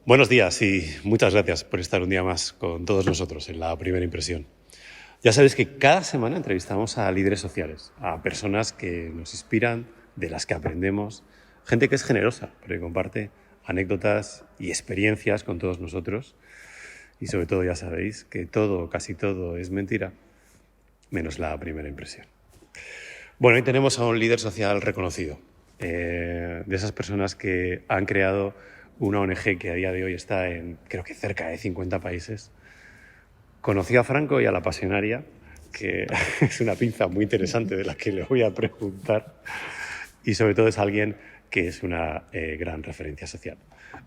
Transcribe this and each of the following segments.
Buenos días y muchas gracias por estar un día más con todos nosotros en La Primera Impresión. Ya sabéis que cada semana entrevistamos a líderes sociales, a personas que nos inspiran, de las que aprendemos, gente que es generosa, porque comparte anécdotas y experiencias con todos nosotros. Y sobre todo ya sabéis que todo, casi todo, es mentira, menos la primera impresión. Bueno, hoy tenemos a un líder social reconocido, de esas personas que han creado una ONG que a día de hoy está en, creo que cerca de 50 países. Conocí a Franco y a la Pasionaria, que es una pinza muy interesante de la que le voy a preguntar, y sobre todo es alguien que es una gran referencia social.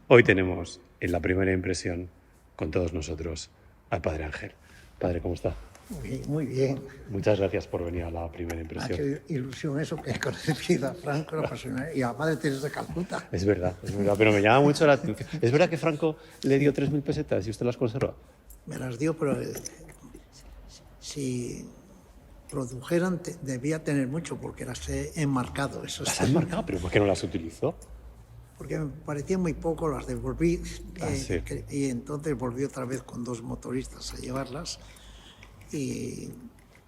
Hoy tenemos en La Primera Impresión con todos nosotros al Padre Ángel. Padre, ¿cómo está? Muy bien. Muchas gracias por venir a La Primera Impresión. Ha hecho ilusión eso, que he conocido a Franco, la Pasionaria y a Madre Teresa de Calcuta. Es verdad, pero me llama mucho la atención. ¿Es verdad que Franco le dio 3.000 pesetas y usted las conserva? Me las dio, pero si produjeran debía tener mucho, porque las he enmarcado. ¿Las ha enmarcado? ¿Pero por qué no las utilizó? Porque me parecían muy poco, las devolví sí. y entonces volví otra vez con 2 motoristas a llevarlas y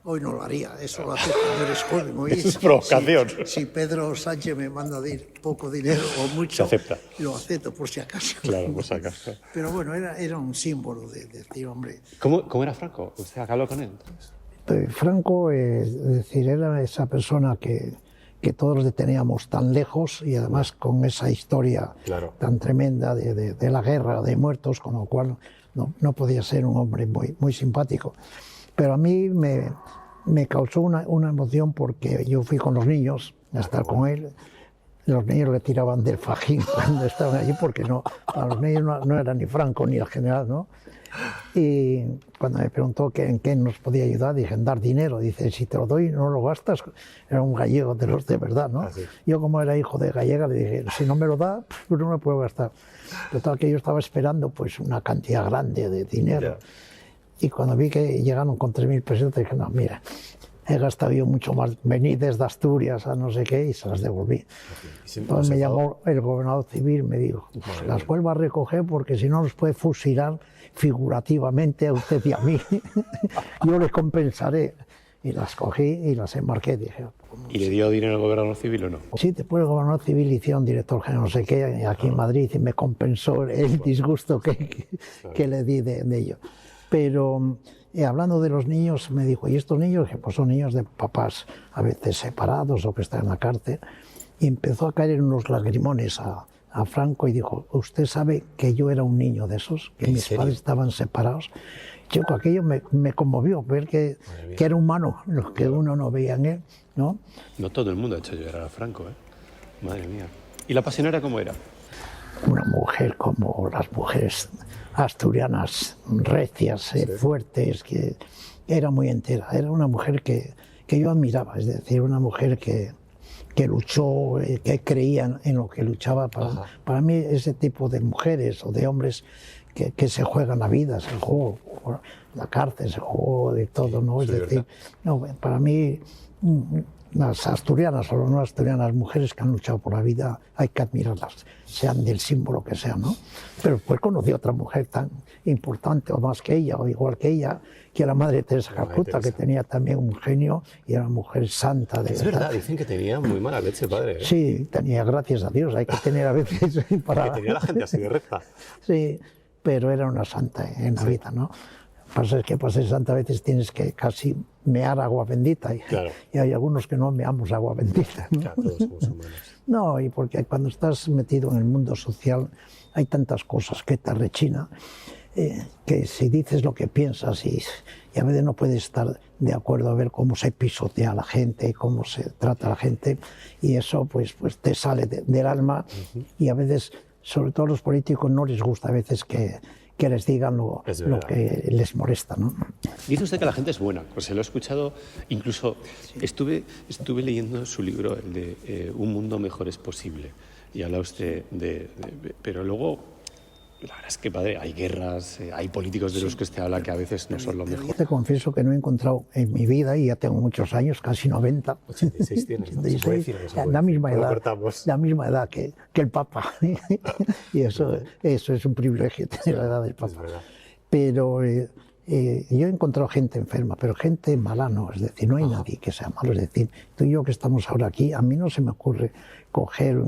hoy no lo haría, eso lo hace cuando eres joven. Hoy, Eso es provocación. Si Pedro Sánchez me manda poco dinero o mucho, se acepta. Lo acepto por si acaso. Claro, por si acaso. Pero bueno, era un símbolo de decir, hombre... ¿Cómo era Franco? ¿Usted habló con él entonces? Franco, es decir, era esa persona que todos le teníamos tan lejos y además con esa historia tan tremenda de la guerra, de muertos, con lo cual no podía ser un hombre muy simpático. Pero a mí me causó una emoción porque yo fui con los niños a estar con él. Los niños le tiraban del fajín cuando estaban allí porque a los niños no era ni Franco ni el general, ¿no? Y cuando me preguntó en qué nos podía ayudar, dije, en dar dinero. Dice, si te lo doy, no lo gastas. Era un gallego de los de verdad, ¿no? Yo, como era hijo de gallega, le dije, si no me lo da, pues no me puedo gastar. Total, que yo estaba esperando pues una cantidad grande de dinero. Y cuando vi que llegaron con 3.000 pesetas, dije, no, mira, he gastado yo mucho más. Vení desde Asturias a no sé qué y se las devolví. Entonces me llamó el gobernador civil y me dijo, las vuelvo a recoger porque si no los puede fusilar figurativamente a usted y a mí. Yo les compensaré. Y las cogí y las enmarqué. Dije, ¿y le dio dinero al gobernador civil o no? Sí, después el gobernador civil hicieron director general no sé qué aquí en Madrid y me compensó el disgusto que le di de ello. Pero hablando de los niños, me dijo, ¿y estos niños? Dije, pues son niños de papás a veces separados o que están en la cárcel. Y empezó a caer unos lagrimones a Franco y dijo, ¿usted sabe que yo era un niño de esos? Que mis padres estaban separados. Chico, aquello me conmovió, ver que era humano, lo que uno no veía en él, ¿no? No todo el mundo ha hecho llorar a Franco, ¿eh? Madre mía. ¿Y la Pasionaria cómo era? Una mujer como las mujeres asturianas, recias, fuertes, que era muy entera. Era una mujer que yo admiraba, es decir, una mujer que luchó, que creía en lo que luchaba. Para mí, ese tipo de mujeres o de hombres que se juegan la vida, se jugó la cárcel, se jugó de todo, ¿no? Es decir, no, para mí, las asturianas o no asturianas, mujeres que han luchado por la vida, hay que admirarlas, sean del símbolo que sean, ¿no? Pero pues conocí a otra mujer tan importante o más que ella, o igual que ella, que era Madre Teresa de Calcuta, que tenía también un genio y era una mujer santa. Es verdad, dicen que tenía muy mala leche, padre, ¿eh? Sí, tenía, gracias a Dios, hay que tener a veces para... Que tenía la gente así de recta. Sí, pero era una santa en la vida, ¿no? Pasa es que para ser santa a veces tienes que casi mear agua bendita y hay algunos que no meamos agua bendita, ¿no? Claro, todos somos humanos. No, y porque cuando estás metido en el mundo social hay tantas cosas que te rechina, que si dices lo que piensas y a veces no puedes estar de acuerdo a ver cómo se pisotea a la gente, cómo se trata a la gente, y eso pues te sale del alma y a veces, sobre todo a los políticos, no les gusta a veces que les digan lo que les molesta, ¿no? Dice usted que la gente es buena, pues se lo he escuchado, incluso estuve leyendo su libro, el de Un mundo mejor es posible, y habla usted pero luego La verdad es que, padre, hay guerras, hay políticos de los que usted habla que a veces no son lo mejor. Te confieso que no he encontrado en mi vida, y ya tengo muchos años, casi 90. 86 tienes, ¿no? 86, la misma edad que el Papa. Y eso es un privilegio, tener la edad del Papa. Pero yo he encontrado gente enferma, pero gente mala no, es decir, no hay nadie que sea malo. Es decir, tú y yo que estamos ahora aquí, a mí no se me ocurre coger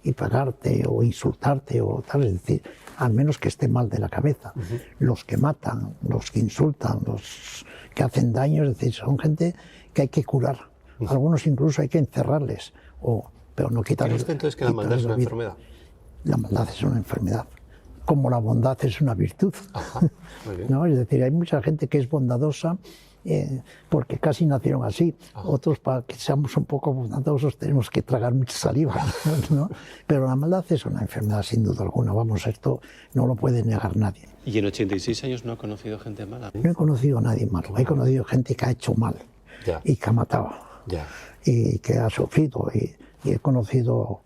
y pegarte o insultarte o tal, es decir, al menos que esté mal de la cabeza. Los que matan, los que insultan, los que hacen daño, es decir, son gente que hay que curar. Algunos incluso hay que encerrarles, pero no quitarles. ¿Cree usted entonces que la maldad es una enfermedad? La maldad es una enfermedad, como la bondad es una virtud. Ajá, muy bien. ¿No? Es decir, hay mucha gente que es bondadosa porque casi nacieron así. Otros, para que seamos un poco bondadosos, tenemos que tragar mucha saliva, ¿no? Pero la maldad es una enfermedad, sin duda alguna. Vamos, esto no lo puede negar nadie. ¿Y en 86 años no ha conocido gente mala? No he conocido a nadie malo. He conocido gente que ha hecho mal y que ha matado y que ha sufrido. Y he conocido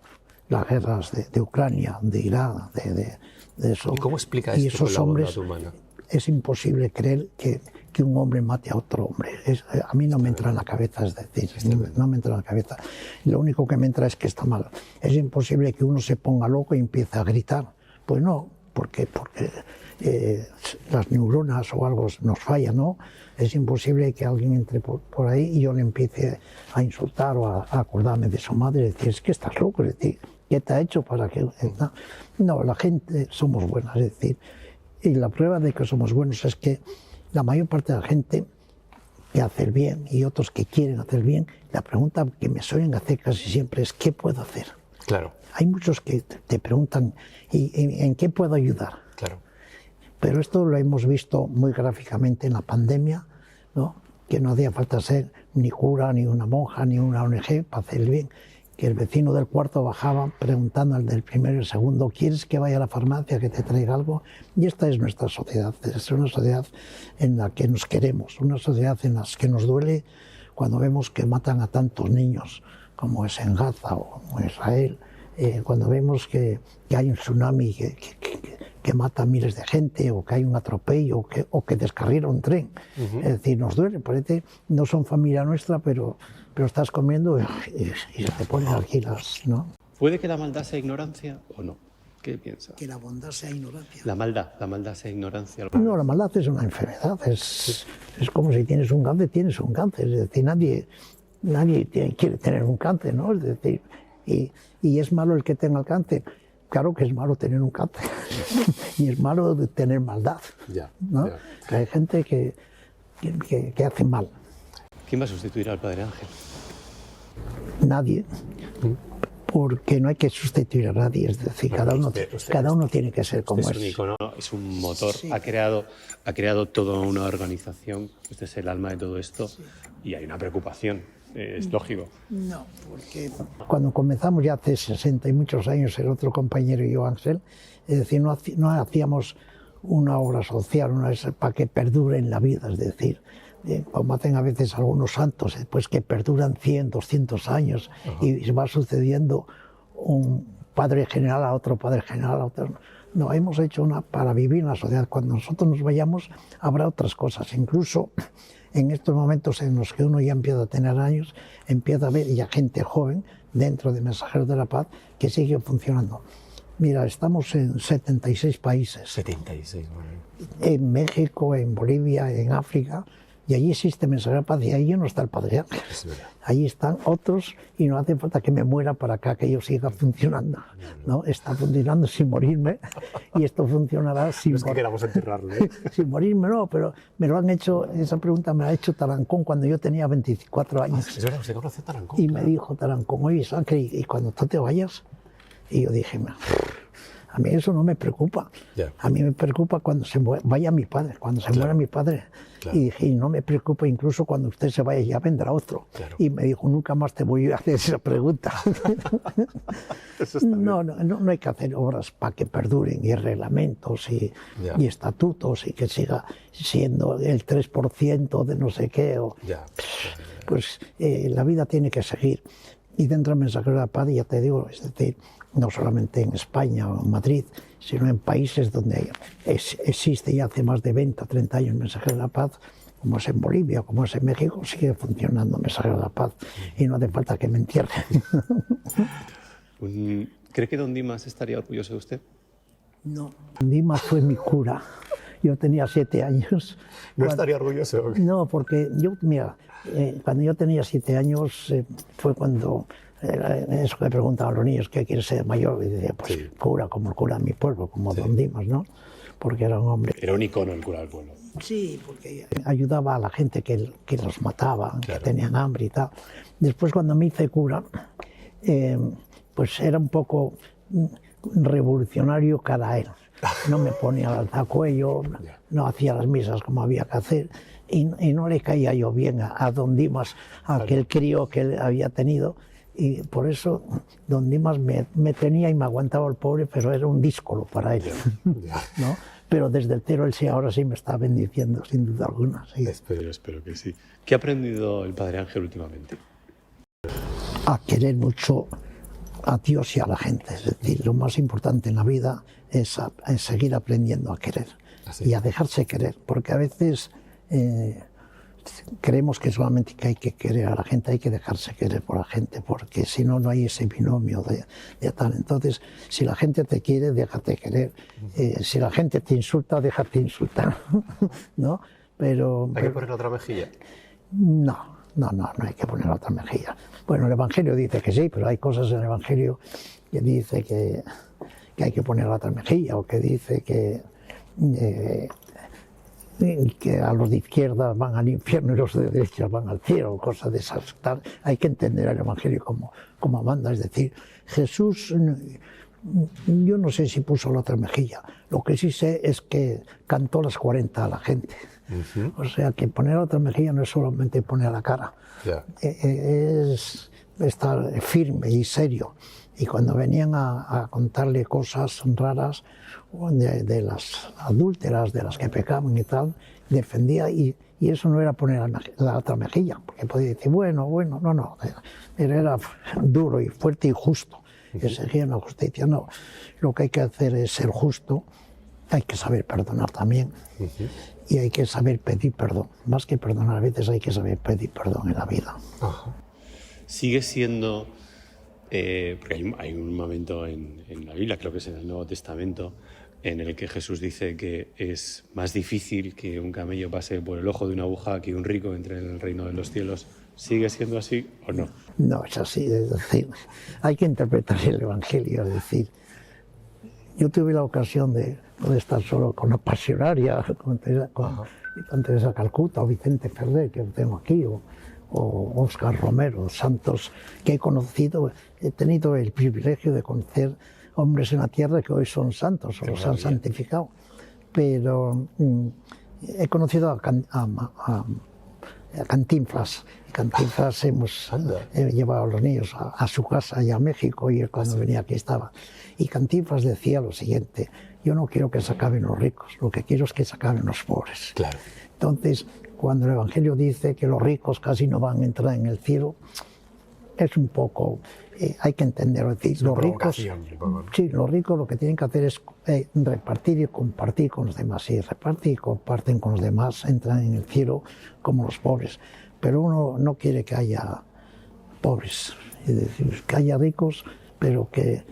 las guerras de Ucrania, de Irán, de eso. ¿Y cómo explica esto con la bondad humana? Es imposible creer que un hombre mate a otro hombre. A mí no me entra en la cabeza, es decir, no me entra en la cabeza. Lo único que me entra es que está mal. Es imposible que uno se ponga loco y empiece a gritar. Pues no, porque las neuronas o algo nos fallan, ¿no? Es imposible que alguien entre por ahí y yo le empiece a insultar o a acordarme de su madre y decir, es que estás loco, es decir, ¿qué te ha hecho para que...? No, la gente somos buenas, es decir, y la prueba de que somos buenos es que la mayor parte de la gente que hace el bien y otros que quieren hacer bien, la pregunta que me suelen hacer casi siempre es ¿qué puedo hacer? Claro. Hay muchos que te preguntan ¿y en qué puedo ayudar? Claro. Pero esto lo hemos visto muy gráficamente en la pandemia, ¿no? Que no hacía falta ser ni cura, ni una monja, ni una ONG para hacer el bien. Que el vecino del cuarto bajaba preguntando al del primero y el segundo, ¿quieres que vaya a la farmacia, que te traiga algo? Y esta es nuestra sociedad, es una sociedad en la que nos queremos, una sociedad en la que nos duele cuando vemos que matan a tantos niños, como es en Gaza o en Israel, cuando vemos que hay un tsunami que mata a miles de gente, o que hay un atropello, o que descarrila un tren. Es decir, nos duele, parece, no son familia nuestra, pero estás comiendo y se te ponen aquí las... ¿no? ¿Puede que la maldad sea ignorancia o no? ¿Qué piensa? Que la bondad sea ignorancia. La maldad sea ignorancia. No, la maldad es una enfermedad, es como si tienes un cáncer, es decir, nadie quiere tener un cáncer, ¿no? Es decir, y es malo el que tenga el cáncer. Claro que es malo tener un cáncer y es malo tener maldad, ¿no? Que hay gente que hace mal. ¿Quién va a sustituir al Padre Ángel? Nadie, porque no hay que sustituir a nadie, es decir, bueno, cada uno tiene que ser como es. Es un icono, es un motor, sí. ha creado toda una organización, usted es el alma de todo esto, y hay una preocupación. Es lógico. No, porque cuando comenzamos ya hace 60 y muchos años, el otro compañero y yo, Ángel, es decir, no hacíamos una obra social, para que perdure en la vida, es decir, como hacen a veces algunos santos, pues que perduran 100, 200 años y va sucediendo un padre general a otro padre general a otro. No, hemos hecho una para vivir en la sociedad. Cuando nosotros nos vayamos habrá otras cosas, incluso en estos momentos en los que uno ya empieza a tener años, empieza a ver ya gente joven dentro de Mensajeros de la Paz que sigue funcionando. Mira, estamos en 76 países. 76, bueno. En México, en Bolivia, en África, y allí existe Mensajeros de la Paz y ahí no está el Padre Ángel. Allí están otros y no hace falta que me muera para que aquello siga funcionando, ¿no? Está funcionando sin morirme y esto funcionará sin... No es que queramos enterrarlo, ¿eh? Sin morirme, no, pero me lo han hecho, esa pregunta me la ha hecho Tarancón cuando yo tenía 24 años. Es verdad, usted conoce a Tarancón. Y me dijo Tarancón, oye, Ángel, ¿y cuando tú te vayas? Y yo dije, a mí eso no me preocupa. A mí me preocupa cuando se vaya mi padre, cuando se muera mi padre. Y dije, no me preocupa incluso cuando usted se vaya, ya vendrá otro. Y me dijo, nunca más te voy a hacer esa pregunta. No hay que hacer obras para que perduren, y reglamentos y estatutos, y que siga siendo el 3% de no sé qué. Pues la vida tiene que seguir. Y dentro del Mensajero de la Paz, ya te digo, es decir, no solamente en España o en Madrid, sino en países donde existe ya hace más de 20 o 30 años Mensajeros de la Paz, como es en Bolivia, como es en México, sigue funcionando Mensajeros de la Paz y no hace falta que me entierren. ¿Cree que don Dimas estaría orgulloso de usted? No. Don Dimas fue mi cura. Yo tenía 7 años. ¿No estaría orgulloso? No, porque yo, mira, cuando yo tenía 7 años fue cuando, eso que preguntaban los niños, ¿qué quieres ser mayor? Y decía, pues sí, cura, como el cura de mi pueblo, como don Dimas, ¿no? Porque era un hombre... Era un icono el cura del pueblo. Sí, porque ayudaba a la gente que los mataba, que tenían hambre y tal. Después, cuando me hice cura, pues era un poco revolucionario cara él. No me ponía al alzacuello, no hacía las misas como había que hacer y no le caía yo bien a don Dimas, a aquel crío que él había tenido, y por eso don Dimas me tenía y me aguantaba el pobre, pero era un díscolo para él, ¿no? Pero desde el cielo él sí, ahora sí me está bendiciendo, sin duda alguna. Sí. Espero que sí. ¿Qué ha aprendido el Padre Ángel últimamente? A querer mucho a Dios y a la gente. Es decir, lo más importante en la vida es seguir aprendiendo a querer y a dejarse querer, porque a veces creemos que solamente que hay que querer a la gente, hay que dejarse querer por la gente, porque si no, no hay ese binomio de tal. Entonces, si la gente te quiere, déjate querer. Si la gente te insulta, déjate insultar, ¿no? Pero... ¿Hay que poner otra mejilla? No hay que poner otra mejilla. Bueno, el Evangelio dice que sí, pero hay cosas en el Evangelio que dice que hay que poner otra mejilla, o que dice que a los de izquierda van al infierno y los de derecha van al cielo, cosas de esas. Tal. Hay que entender el Evangelio como manda, es decir, Jesús, yo no sé si puso la otra mejilla, lo que sí sé es que cantó las 40 a la gente. O sea, que poner la otra mejilla no es solamente poner la cara, es estar firme y serio. Y cuando venían a contarle cosas raras de las adúlteras, de las que pecaban y tal, defendía, y eso no era poner la otra mejilla, porque podía decir, bueno, no, era duro y fuerte y justo, exigía la justicia. No, lo que hay que hacer es ser justo, hay que saber perdonar también, y hay que saber pedir perdón. Más que perdonar, a veces hay que saber pedir perdón en la vida. Sigue siendo... porque hay un momento en la Biblia, creo que es en el Nuevo Testamento, en el que Jesús dice que es más difícil que un camello pase por el ojo de una aguja que un rico entre en el reino de los cielos. ¿Sigue siendo así o no? No, es así. Es decir, hay que interpretar el Evangelio. Es decir, yo tuve la ocasión de estar solo con la Pasionaria, con Teresa Calcuta o Vicente Ferrer, que tengo aquí, o Óscar Romero, santos que he conocido. He tenido el privilegio de conocer hombres en la tierra que hoy son santos o los han santificado, pero he conocido a Cantinflas. Cantinflas he llevado a los niños a su casa y a México, y él cuando venía aquí estaba. Y Cantinflas decía lo siguiente: yo no quiero que se acaben los ricos, lo que quiero es que se acaben los pobres. Claro. Entonces, cuando el Evangelio dice que los ricos casi no van a entrar en el cielo, es un poco, hay que entenderlo. Es decir, los ricos lo que tienen que hacer es repartir y compartir con los demás. Si reparten y comparten con los demás, entran en el cielo como los pobres. Pero uno no quiere que haya pobres, es decir, que haya ricos, pero que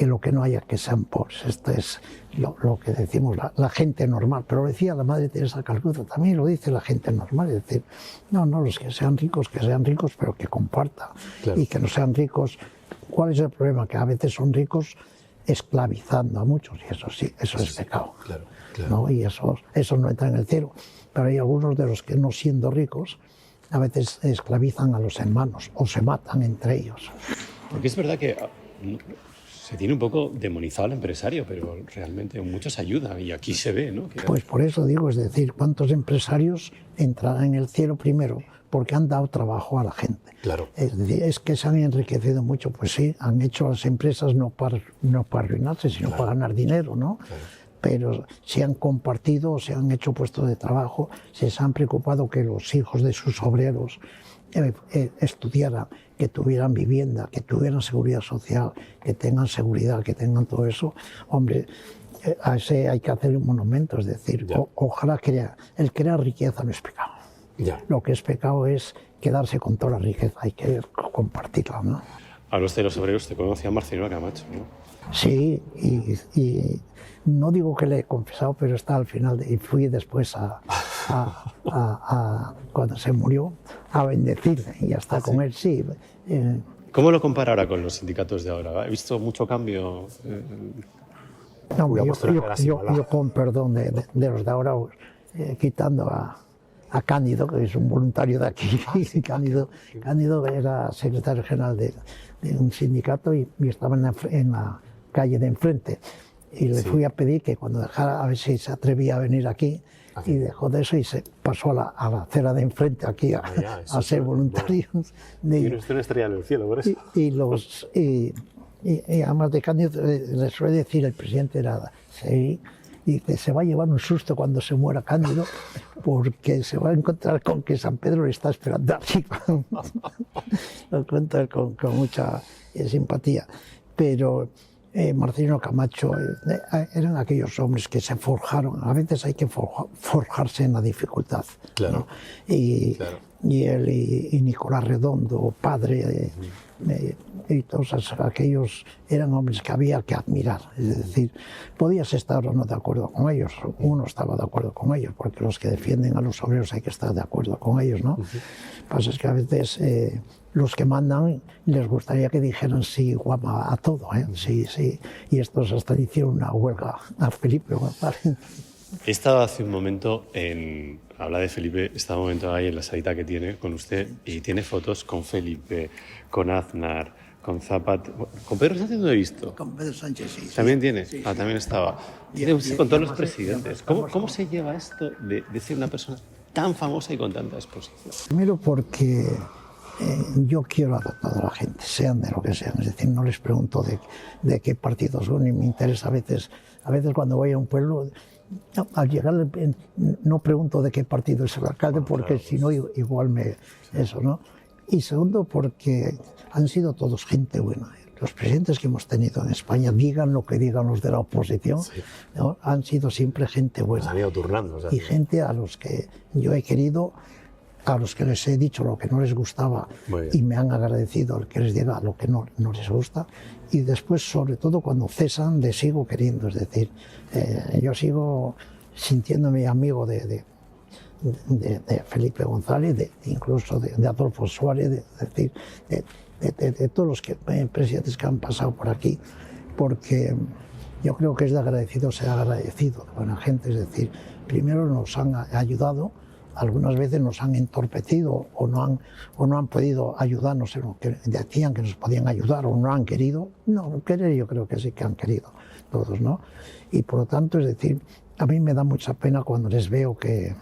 lo que no haya que sean pobres. Esto es lo que decimos la gente normal, pero lo decía la Madre Teresa de Calcuta, también lo dice la gente normal, es decir, no los que sean ricos, pero que compartan, y que no sean ricos. ¿Cuál es el problema? Que a veces son ricos esclavizando a muchos, y eso sí, eso es pecado, ¿no? Y eso no entra en el cielo. Pero hay algunos de los que, no siendo ricos, a veces esclavizan a los hermanos o se matan entre ellos. Porque es verdad que se tiene un poco demonizado al empresario, pero realmente muchos ayudan, y aquí se ve, ¿no? Pues por eso digo, es decir, ¿cuántos empresarios entrarán en el cielo primero? Porque han dado trabajo a la gente. Claro. Es decir, es que se han enriquecido mucho, pues sí, han hecho las empresas no para arruinarse, sino para ganar dinero, ¿no? Claro. Pero se han compartido, se han hecho puestos de trabajo, se han preocupado que los hijos de sus obreros estudiaran, que tuvieran vivienda, que tuvieran seguridad social, que tengan seguridad, que tengan todo eso, hombre, a ese hay que hacerle un monumento, es decir, ojalá el crear riqueza no es pecado. Lo que es pecado es quedarse con toda la riqueza, hay que compartirla, ¿no? A los de los obreros te conocía Marcelino Camacho, ¿no? Sí, y no digo que le he confesado, pero está al final, y fui después cuando se murió, a bendecirle y ya está con él, sí. ¿Cómo lo compara ahora con los sindicatos de ahora? ¿He visto mucho cambio? No, yo con perdón de los de ahora, quitando a Cándido, que es un voluntario de aquí. Cándido era secretario general de un sindicato y estaba en la calle de enfrente. Y le fui a pedir que cuando dejara, a ver si se atrevía a venir aquí, y dejó de eso y se pasó a la acera de enfrente aquí a ser voluntario. Tiene usted una estrella en el cielo, por eso. Y además de Cándido, le suele decir el presidente y que se va a llevar un susto cuando se muera Cándido, porque se va a encontrar con que San Pedro le está esperando arriba. Lo cuento con mucha simpatía. Pero Marcelino Camacho eran aquellos hombres que se forjaron. A veces hay que forjarse en la dificultad. Claro. ¿No? Y él y Nicolás Redondo, padre, y todos aquellos eran hombres que había que admirar. Es decir, podías estar o no de acuerdo con ellos. Uno estaba de acuerdo con ellos, porque los que defienden a los obreros hay que estar de acuerdo con ellos, ¿no? Lo que pasa es que a veces los que mandan les gustaría que dijeran sí guapa a todo, ¿eh? Sí. Y estos hasta hicieron una huelga a Felipe González. He estado hace un momento habla de Felipe, estaba un momento ahí en la salita que tiene con usted y tiene fotos con Felipe, con Aznar, con Zapatero. ¿Con Pedro Sánchez no he visto? Con Pedro Sánchez sí. ¿También tiene? Sí, también estaba. Tiene usted con todos los presidentes. ¿Cómo se lleva esto de ser una persona tan famosa y con tanta exposición? Primero porque yo quiero a toda la gente, sean de lo que sean. Es decir, no les pregunto de qué partido son y me interesa a veces cuando voy a un pueblo. No, al llegar no pregunto de qué partido es el alcalde, porque si no igual eso, ¿no? Y segundo porque han sido todos gente buena. Los presidentes que hemos tenido en España, digan lo que digan los de la oposición, ¿no? Han sido siempre gente buena. Han ido turnando, y gente a los que yo he querido, a los que les he dicho lo que no les gustaba y me han agradecido el que les diga lo que no les gusta. Y después, sobre todo, cuando cesan, les sigo queriendo. Es decir, yo sigo sintiéndome amigo de Felipe González, incluso de Adolfo Suárez, de todos los presidentes que han pasado por aquí, porque yo creo que es de agradecido ser agradecido, de buena gente. Es decir, primero nos han ayudado, algunas veces nos han entorpecido o no han podido ayudarnos en lo que decían que nos podían ayudar o no han querido. No, querer yo creo que sí que han querido todos, ¿no? Y por lo tanto, es decir, a mí me da mucha pena cuando les veo que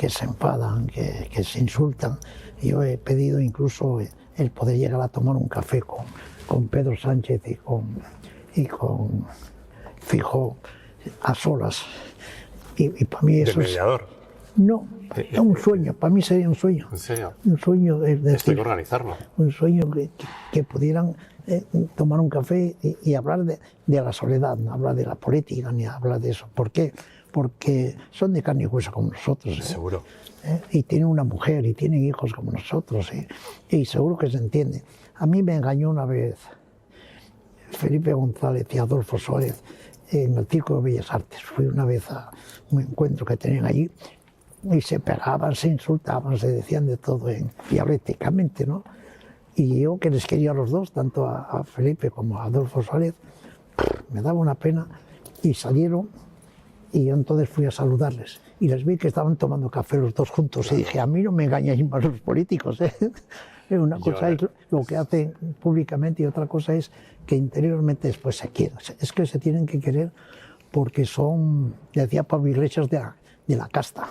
se enfadan, que se insultan. Yo he pedido incluso el poder llegar a tomar un café con Pedro Sánchez y con Feijóo a solas. Y para mí eso es... mediador. No, es un sueño, para mí sería un sueño. ¿En serio? Un sueño, es decir, esto hay que organizarlo. Un sueño que pudieran tomar un café y hablar de la soledad, no hablar de la política ni hablar de eso. ¿Por qué? Porque son de carne y hueso como nosotros. Seguro. Y tienen una mujer y tienen hijos como nosotros. Y seguro que se entiende. A mí me engañó una vez Felipe González y Adolfo Suárez en el Circo de Bellas Artes. Fui una vez a un encuentro que tenían allí y se pegaban, se insultaban, se decían de todo dialécticamente, ¿no? Y yo, que les quería a los dos, tanto a Felipe como a Adolfo Suárez, me daba una pena, y salieron, y yo entonces fui a saludarles y les vi que estaban tomando café los dos juntos. Y dije, a mí no me engañáis más los políticos, ¿eh? Una cosa es lo que hacen públicamente y otra cosa es que interiormente después se quieren. Es que se tienen que querer porque son, decía Pablo Iglesias, de la casta.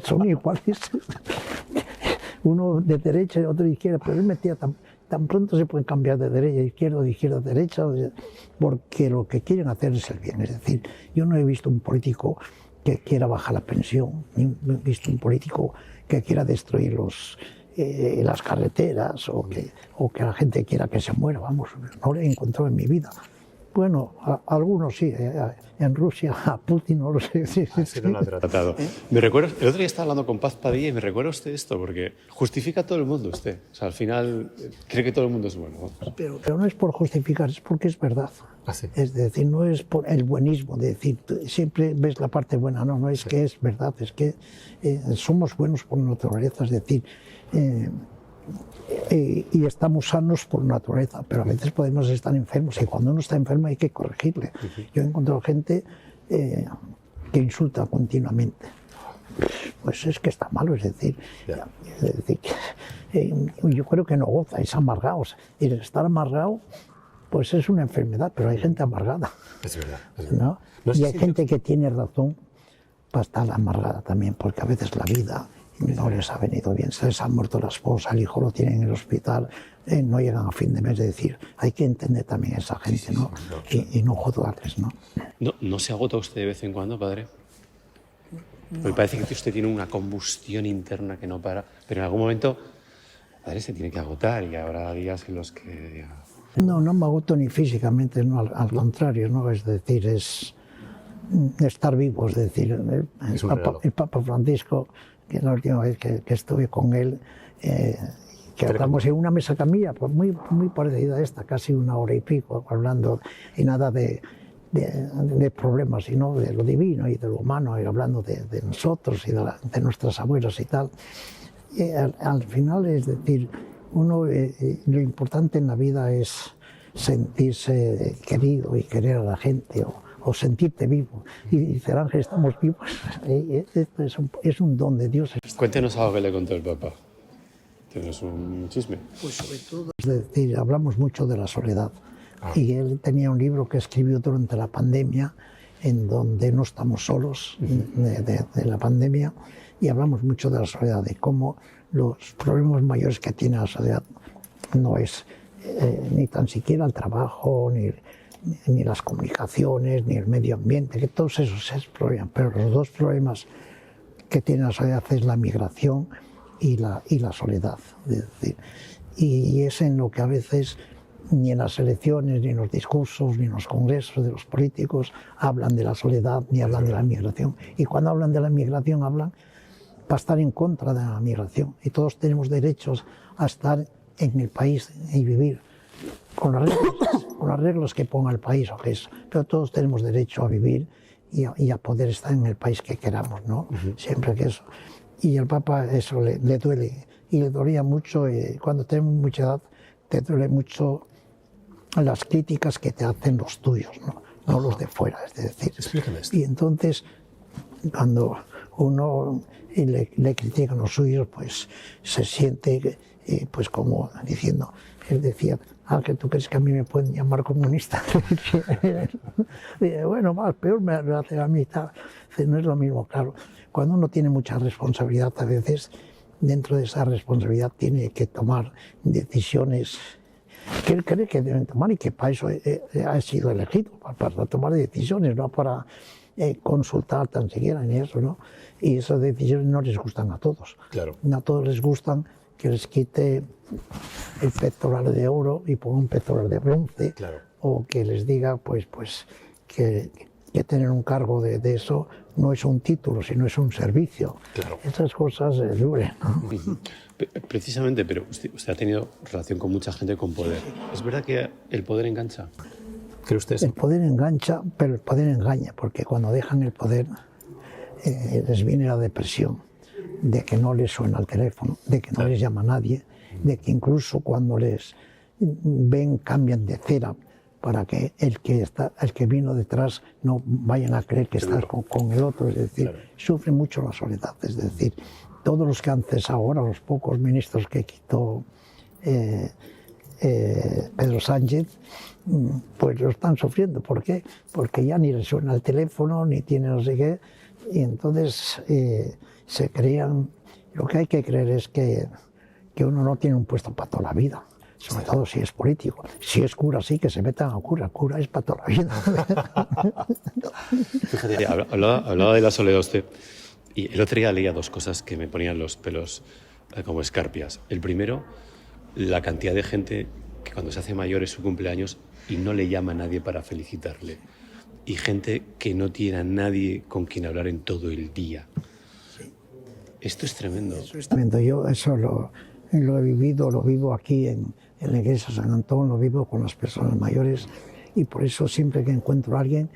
Son iguales. Uno de derecha y otro de izquierda, pero él metía tan pronto se pueden cambiar de derecha a izquierda, de izquierda a derecha, porque lo que quieren hacer es el bien. Es decir, yo no he visto un político que quiera bajar la pensión, ni he visto un político que quiera destruir las carreteras o que la gente quiera que se muera, vamos, no lo he encontrado en mi vida. Bueno, algunos sí, en Rusia a Putin no lo sé. Sí, no lo ha tratado. Me recuerdo, el otro día estaba hablando con Paz Padilla y me recuerda usted esto, porque justifica a todo el mundo usted. O sea, al final cree que todo el mundo es bueno. Pero no es por justificar, es porque es verdad. ¿Ah, sí? Es decir, no es por el buenismo, de decir, siempre ves la parte buena, no es que es verdad, es que somos buenos por naturaleza, es decir, y estamos sanos por naturaleza, pero a veces podemos estar enfermos y cuando uno está enfermo hay que corregirle. Yo he encontrado gente que insulta continuamente. Pues es que está malo, es decir, yo creo que no goza, es amargado. Y el estar amargado, pues es una enfermedad, pero hay gente amargada. Es verdad. ¿No? Y hay gente que tiene razón para estar amargada también, porque a veces la vida no les ha venido bien, se les ha muerto la esposa, el hijo lo tienen en el hospital, no llegan a fin de mes, es decir, hay que entender también a esa gente, ¿no? Y no juzgarles, ¿no? ¿No se agota usted de vez en cuando, padre? Me parece que usted tiene una combustión interna que no para, pero en algún momento, padre, se tiene que agotar y habrá días en los que... No me agoto ni físicamente, no, al contrario, ¿no? Es decir, es estar vivo, es decir, el Papa Francisco, que la última vez que estuve con él, que hablamos en una mesa camilla, pues muy parecida a esta, casi una hora y pico, hablando, y nada de problemas, sino de lo divino y de lo humano, y hablando de nosotros y de nuestras abuelas y tal. Y al final, es decir, lo importante en la vida es sentirse querido y querer a la gente, o sentirte vivo. Y dice Ángel, estamos vivos. Esto es un don de Dios. Cuéntenos algo que le contó el Papa. ¿Tienes un chisme? Pues sobre todo, es decir, hablamos mucho de la soledad. Y él tenía un libro que escribió durante la pandemia, en donde no estamos solos de la pandemia, y hablamos mucho de la soledad, de cómo los problemas mayores que tiene la soledad no es ni tan siquiera el trabajo, ni las comunicaciones, ni el medio ambiente, que todos esos es problema, pero los dos problemas que tiene la soledad es la migración y la soledad. Es decir, y es en lo que a veces ni en las elecciones, ni en los discursos, ni en los congresos de los políticos hablan de la soledad, ni hablan de la migración. Y cuando hablan de la migración, hablan para estar en contra de la migración. Y todos tenemos derechos a estar en el país y vivir con las reglas que ponga el país, pero todos tenemos derecho a vivir y a poder estar en el país que queramos, ¿no? Siempre que eso. Y al Papa eso le duele, y le dolía mucho, y cuando tenemos mucha edad, te duele mucho las críticas que te hacen los tuyos, no los de fuera, es decir. Explícame esto. Y entonces, cuando uno le critican los suyos, pues se siente pues como diciendo, él decía, Ángel, ¿tú crees que a mí me pueden llamar comunista? Bueno, más, peor me lo hace a mí. No es lo mismo, claro. Cuando uno tiene mucha responsabilidad, a veces, dentro de esa responsabilidad tiene que tomar decisiones que él cree que deben tomar y que para eso ha sido elegido, para tomar decisiones, no para consultar tan siquiera ni eso, ¿no? Y esas decisiones no les gustan a todos. Claro. No a todos les gustan que les quite el pectoral de oro y ponga un pectoral de bronce, claro, o que les diga pues que tener un cargo de eso no es un título, sino es un servicio. Claro. Esas cosas duelen, ¿no? Precisamente, pero usted ha tenido relación con mucha gente con poder. ¿Es verdad que el poder engancha? ¿Cree usted eso? El poder engancha, pero el poder engaña, porque cuando dejan el poder les viene la depresión, de que no les suena el teléfono, de que no les llama nadie, de que incluso cuando les ven cambian de cera para que el que vino detrás no vayan a creer que estás con el otro, es decir, sufren mucho la soledad, es decir, todos los que han cesado ahora, los pocos ministros que quitó Pedro Sánchez, pues lo están sufriendo. ¿Por qué? Porque ya ni les suena el teléfono, ni tiene no sé qué, y entonces se crean. Lo que hay que creer es que uno no tiene un puesto para toda la vida. sobre todo si es político. Si es cura, sí, que se metan a cura. Cura es para toda la vida. Fíjate, hablaba de la soledad usted, y el otro día leía dos cosas que me ponían los pelos como escarpias. El primero, la cantidad de gente que cuando se hace mayor es su cumpleaños y no le llama a nadie para felicitarle. Y gente que no tiene a nadie con quien hablar en todo el día. Sí. Esto es tremendo. Eso es tremendo. Yo eso lo he vivido, lo vivo aquí en la iglesia de San Antón, lo vivo con las personas mayores, y por eso siempre que encuentro a alguien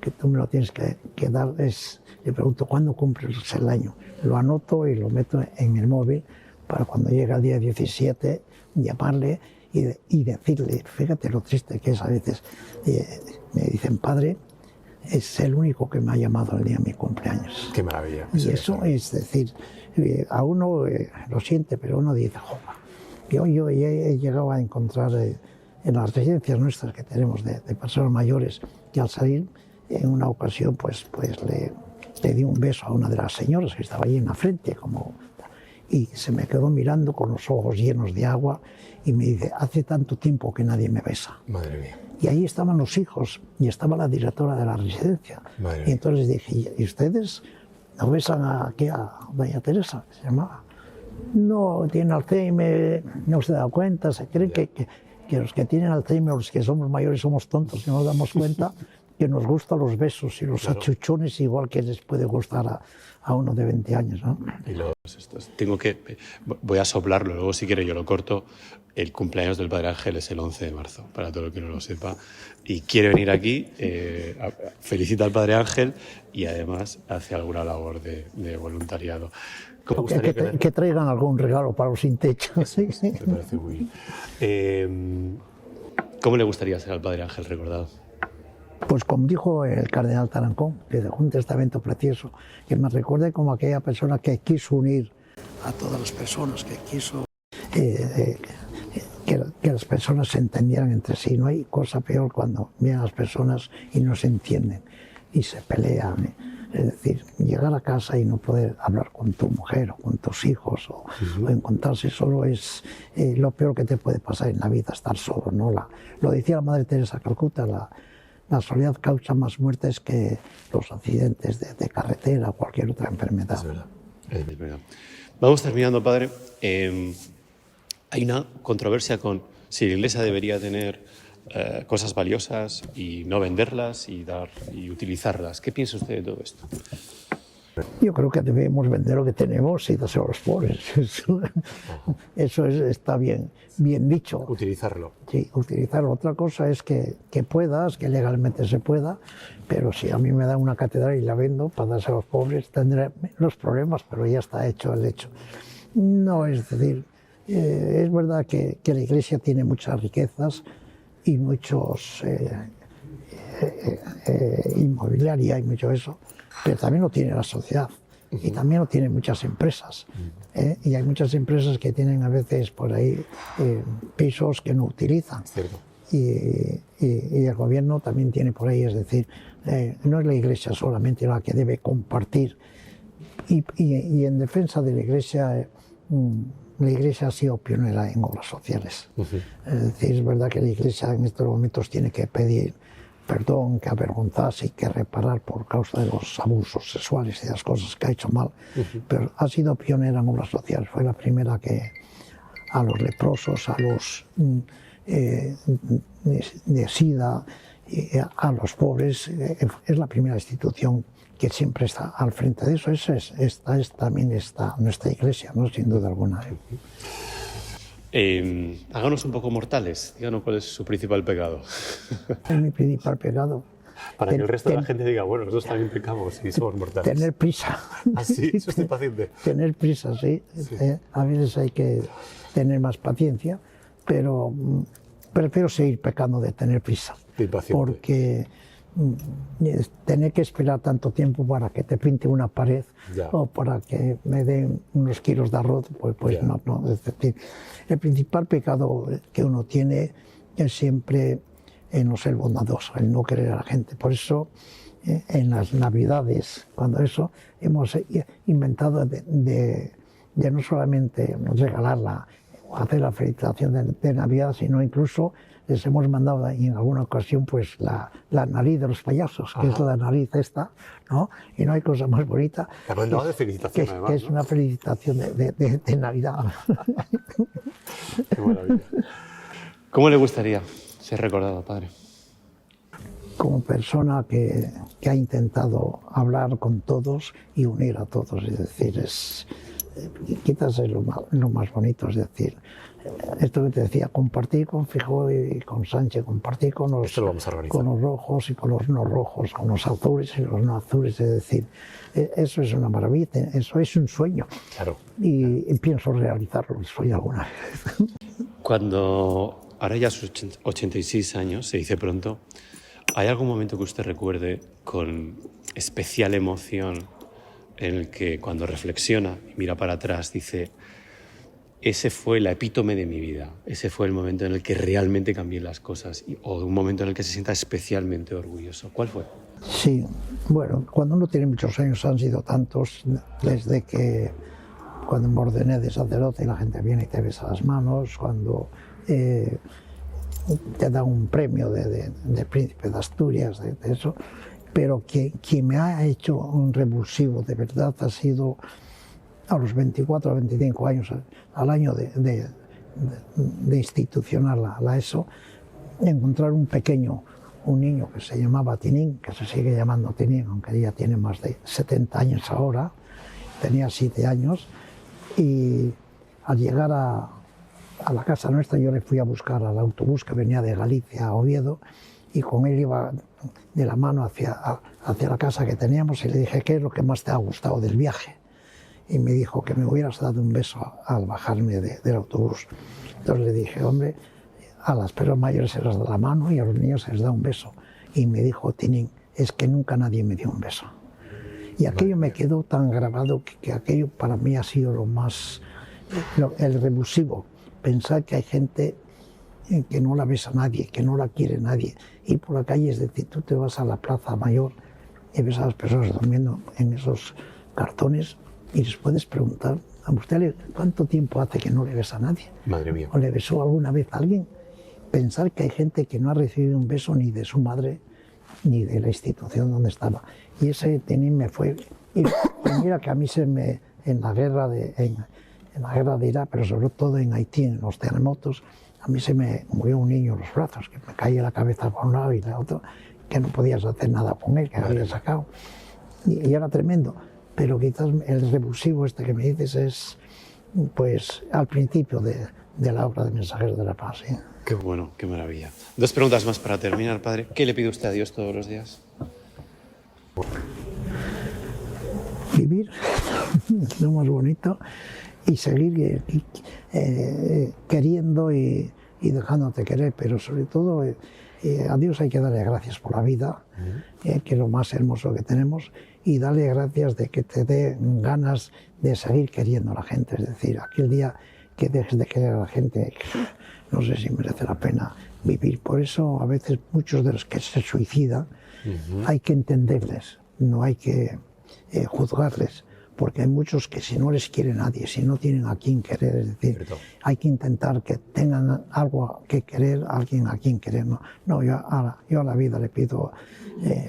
que tú me lo tienes que dar, le pregunto ¿cuándo cumples el año? Lo anoto y lo meto en el móvil para cuando llega el día 17 llamarle y decirle, fíjate lo triste que es a veces, me dicen, padre, es el único que me ha llamado el día de mi cumpleaños. Qué maravilla. Y eso es decir, a uno lo siente, pero uno dice, joder, yo he llegado a encontrar en las residencias nuestras que tenemos de personas mayores, que al salir en una ocasión pues le di un beso a una de las señoras que estaba allí en la frente, y se me quedó mirando con los ojos llenos de agua y me dice, hace tanto tiempo que nadie me besa. Madre mía. Y ahí estaban los hijos y estaba la directora de la residencia. Madre y entonces dije, ¿y ustedes no besan a doña Teresa? Se llamaba. No, tiene Alzheimer, no se da cuenta, se cree que los que tienen Alzheimer, los que somos mayores, somos tontos y no nos damos cuenta que nos gustan los besos y los achuchones igual que les puede gustar a uno de 20 años, ¿no? Y voy a soplarlo, luego si quiere yo lo corto. El cumpleaños del Padre Ángel es el 11 de marzo, para todo el que no lo sepa. Y quiere venir aquí, felicita al Padre Ángel y además hace alguna labor de voluntariado. Que traigan algún regalo para los sin techo. Sí, me parece muy bien. ¿Cómo le gustaría ser al Padre Ángel recordado? Pues como dijo el cardenal Tarancón, que dejó un testamento precioso, que me recuerde como aquella persona que quiso unir a todas las personas, que quiso que las personas se entendieran entre sí. No hay cosa peor cuando vienen las personas y no se entienden y se pelean. Es decir, llegar a casa y no poder hablar con tu mujer o con tus hijos o encontrarse solo es lo peor que te puede pasar en la vida, estar solo, ¿no? Lo decía la Madre Teresa de Calcuta, la soledad causa más muertes que los accidentes de carretera o cualquier otra enfermedad. Es verdad. Vamos terminando, padre. Hay una controversia con si la Iglesia debería tener cosas valiosas y no venderlas y utilizarlas. ¿Qué piensa usted de todo esto? Yo creo que debemos vender lo que tenemos y dárselo a los pobres. Eso está bien dicho. Utilizarlo. Sí, utilizarlo. Otra cosa es que puedas, que legalmente se pueda, pero si a mí me dan una catedral y la vendo para dársela a los pobres, tendré los problemas, pero ya está hecho el hecho. No, es decir, es verdad que la Iglesia tiene muchas riquezas y muchos inmobiliaria y mucho eso, pero también lo tiene la sociedad y también lo tienen muchas empresas. Y hay muchas empresas que tienen a veces por ahí pisos que no utilizan. Y el gobierno también tiene por ahí, es decir, no es la Iglesia solamente la que debe compartir. Y en defensa de la Iglesia ha sido pionera en obras sociales. Es decir, es verdad que la Iglesia en estos momentos tiene que pedir perdón, que avergonzarse y que reparar por causa de los abusos sexuales y las cosas que ha hecho mal, pero ha sido pionera en obras sociales. Fue la primera que a los leprosos, a los de SIDA, a los pobres, es la primera institución que siempre está al frente de eso. También está nuestra Iglesia, ¿no? Sin duda alguna. Háganos un poco mortales, díganos cuál es su principal pecado. Es mi principal pecado. Para que el resto de la gente diga, bueno, nosotros también pecamos y somos mortales. Tener prisa. ¿Ah, sí? Eso estoy paciente. Tener prisa, sí. A veces hay que tener más paciencia, pero prefiero seguir pecando de tener prisa. Porque tener que esperar tanto tiempo para que te pinte una pared o para que me den unos kilos de arroz, pues no. Es decir, el principal pecado que uno tiene es siempre el no ser bondadoso, el no querer a la gente. Por eso en las Navidades, cuando eso, hemos inventado de no solamente regalarla hacer la felicitación de Navidad, sino incluso les hemos mandado en alguna ocasión pues la nariz de los payasos, que es la nariz esta, ¿no? Y no hay cosa más bonita. La mandado de felicitación, además, que es una felicitación de Navidad. Qué maravilla. ¿Cómo le gustaría ser recordado, padre? Como persona que ha intentado hablar con todos y unir a todos, es decir, quizás es lo más bonito, es decir, esto que te decía, compartir con Feijóo y con Sánchez, compartir con los rojos y con los no rojos, con los azules y los no azules, es decir, eso es una maravilla, eso es un sueño. Claro. Y pienso realizarlo, el sueño alguna vez. Cuando ahora ya sus 86 años, se dice pronto, ¿hay algún momento que usted recuerde con especial emoción en el que cuando reflexiona y mira para atrás dice: ese fue la epítome de mi vida, ese fue el momento en el que realmente cambié las cosas, o un momento en el que se sienta especialmente orgulloso? ¿Cuál fue? Sí, bueno, cuando uno tiene muchos años, han sido tantos, desde que cuando me ordené de sacerdote y la gente viene y te besa las manos, cuando te da un premio de príncipe de Asturias, de eso, pero quien me ha hecho un revulsivo de verdad ha sido a los 24 o 25 años, al año de institucional la ESO, encontrar un niño que se llamaba Tinín, que se sigue llamando Tinín, aunque ya tiene más de 70 años ahora, tenía 7 años, y al llegar a la casa nuestra yo le fui a buscar al autobús que venía de Galicia a Oviedo, y con él iba de la mano hacia la casa que teníamos, y le dije: ¿qué es lo que más te ha gustado del viaje? Y me dijo que me hubieras dado un beso al bajarme del autobús. Entonces le dije: hombre, a las personas mayores se les da la mano y a los niños se les da un beso. Y me dijo Tinín: es que nunca nadie me dio un beso. Y aquello me quedó tan grabado que aquello para mí ha sido el revulsivo. Pensar que hay gente que no la besa nadie, que no la quiere nadie. Ir por la calle, es decir, tú te vas a la Plaza Mayor y ves a las personas durmiendo en esos cartones y les puedes preguntar: ¿a usted cuánto tiempo hace que no le besa a nadie? Madre mía. ¿O le besó alguna vez a alguien? Pensar que hay gente que no ha recibido un beso ni de su madre ni de la institución donde estaba. Y ese Tinín me fue... Y mira que a mí en la guerra de Irak, pero sobre todo en Haití, en los terremotos, a mí se me murió un niño en los brazos, que me caía la cabeza por un lado y la otro, que no podías hacer nada con él, que había sacado. Y era tremendo. Pero quizás el revulsivo este que me dices es, pues, al principio de la obra de Mensajeros de la Paz. ¿Sí? Qué bueno, qué maravilla. 2 preguntas más para terminar, padre. ¿Qué le pide usted a Dios todos los días? Vivir, es lo más bonito, y seguir queriendo y dejándote querer, pero sobre todo a Dios hay que darle gracias por la vida, que es lo más hermoso que tenemos, y darle gracias de que te dé ganas de seguir queriendo a la gente. Es decir, aquel día que dejes de querer a la gente, no sé si merece la pena vivir. Por eso a veces muchos de los que se suicidan hay que entenderles, no hay que juzgarles, porque hay muchos que si no les quiere nadie, si no tienen a quien querer, es decir, hay que intentar que tengan algo que querer, alguien a quien querer. No, yo a la vida le pido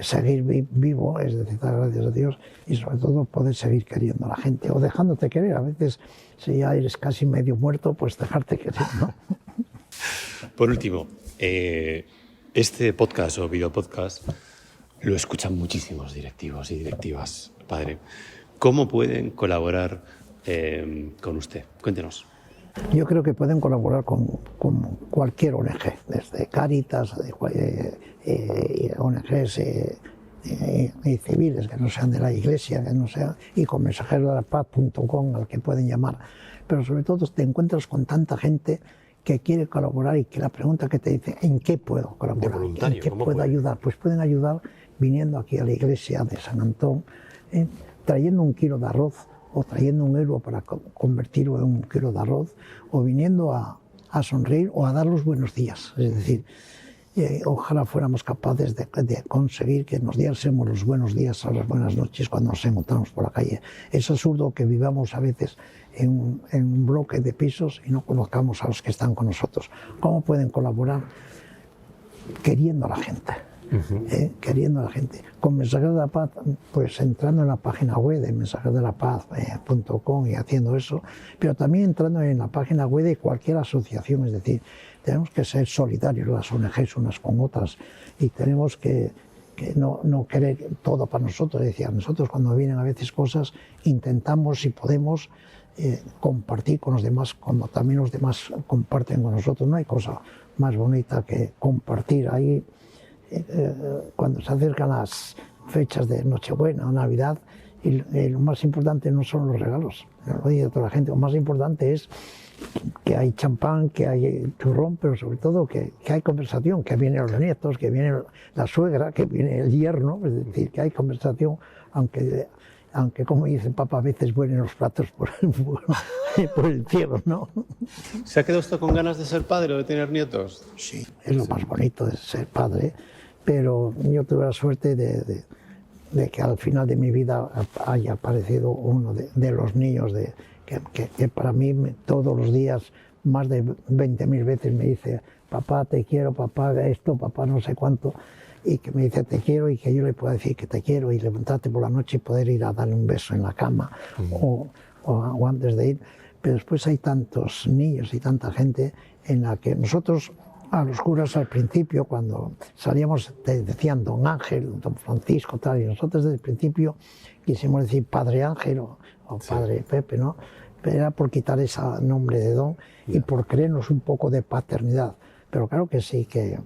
seguir vivo, es decir, dar gracias a Dios, y sobre todo poder seguir queriendo a la gente, o dejándote querer. A veces, si ya eres casi medio muerto, pues dejarte querer, ¿no? Por último, este podcast o videopodcast lo escuchan muchísimos directivos y directivas, padre. ¿Cómo pueden colaborar con usted? Cuéntenos. Yo creo que pueden colaborar con cualquier ONG, desde Cáritas, ONGs civiles que no sean de la Iglesia, que no sean, y con mensajerodelapaz.com al que pueden llamar. Pero sobre todo te encuentras con tanta gente que quiere colaborar y que la pregunta que te dice: ¿en qué puedo colaborar? ¿En qué puedo ayudar? Pues pueden ayudar viniendo aquí a la iglesia de San Antón, trayendo 1 kilo de arroz, o trayendo 1 euro para convertirlo en 1 kilo de arroz, o viniendo a sonreír o a dar los buenos días. Es decir, ojalá fuéramos capaces de conseguir que nos diésemos los buenos días o las buenas noches cuando nos encontramos por la calle. Es absurdo que vivamos a veces en un bloque de pisos y no conozcamos a los que están con nosotros. ¿Cómo pueden colaborar? Queriendo a la gente. Queriendo a la gente. Con Mensajeros de la Paz, pues entrando en la página web de mensajerodelapaz.com y haciendo eso, pero también entrando en la página web de cualquier asociación, es decir, tenemos que ser solidarios las ONGs unas con otras y tenemos que no querer todo para nosotros. Es decir, nosotros cuando vienen a veces cosas intentamos, si podemos, compartir con los demás, como también los demás comparten con nosotros. No hay cosa más bonita que compartir ahí. Cuando se acercan las fechas de Nochebuena o Navidad, y lo más importante no son los regalos, lo dice toda la gente, lo más importante es que hay champán, que hay turrón, pero sobre todo que hay conversación, que vienen los nietos, que viene la suegra, que viene el yerno, es decir, que hay conversación, aunque como dice el Papa, a veces vuelen los platos por el cielo, ¿no? ¿Se ha quedado usted con ganas de ser padre o de tener nietos? Sí, es lo más bonito de ser padre, pero yo tuve la suerte de que al final de mi vida haya aparecido uno de los niños que para mí todos los días, más de 20.000 veces me dice, papá te quiero, papá esto, papá no sé cuánto, y que me dice te quiero y que yo le pueda decir que te quiero y levantarte por la noche y poder ir a darle un beso en la cama o antes de ir. Pero después hay tantos niños y tanta gente en la que nosotros, a los curas al principio, cuando salíamos, decían don Ángel, don Francisco, tal, y nosotros desde el principio quisimos decir Padre Ángel o Padre Pepe, ¿no? Pero era por quitar ese nombre de don y por creernos un poco de paternidad. Pero claro que sí, que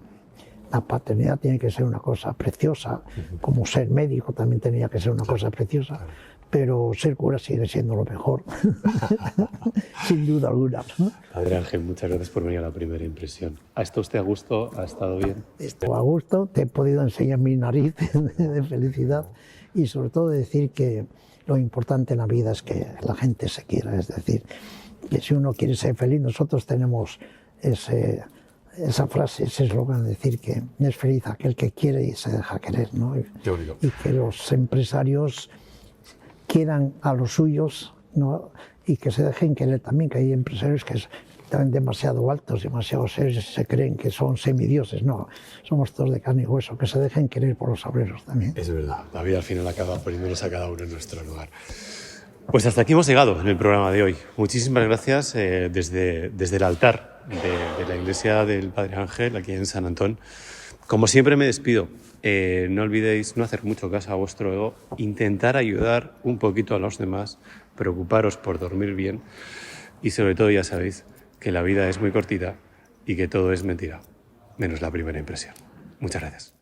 la paternidad tiene que ser una cosa preciosa, como ser médico también tenía que ser una cosa preciosa, pero ser cura sigue siendo lo mejor, sin duda alguna. Padre Ángel, muchas gracias por venir a la primera impresión. ¿Ha estado usted a gusto? ¿Ha estado bien? Estoy a gusto, te he podido enseñar mi nariz de felicidad y sobre todo decir que lo importante en la vida es que la gente se quiera, es decir, que si uno quiere ser feliz, nosotros tenemos esa frase, ese eslogan, decir que es feliz aquel que quiere y se deja querer, ¿no? Y que los empresarios quieran a los suyos, ¿no? Y que se dejen querer también, que hay empresarios que están demasiado altos, demasiado serios, se creen que son semidioses, no, somos todos de carne y hueso, que se dejen querer por los obreros también. Es verdad, la vida al final acaba poniéndonos a cada uno en nuestro lugar. Pues hasta aquí hemos llegado en el programa de hoy. Muchísimas gracias desde el altar de la iglesia del Padre Ángel, aquí en San Antón. Como siempre me despido. No olvidéis no hacer mucho caso a vuestro ego, intentar ayudar un poquito a los demás, preocuparos por dormir bien y sobre todo ya sabéis que la vida es muy cortita y que todo es mentira, menos la primera impresión. Muchas gracias.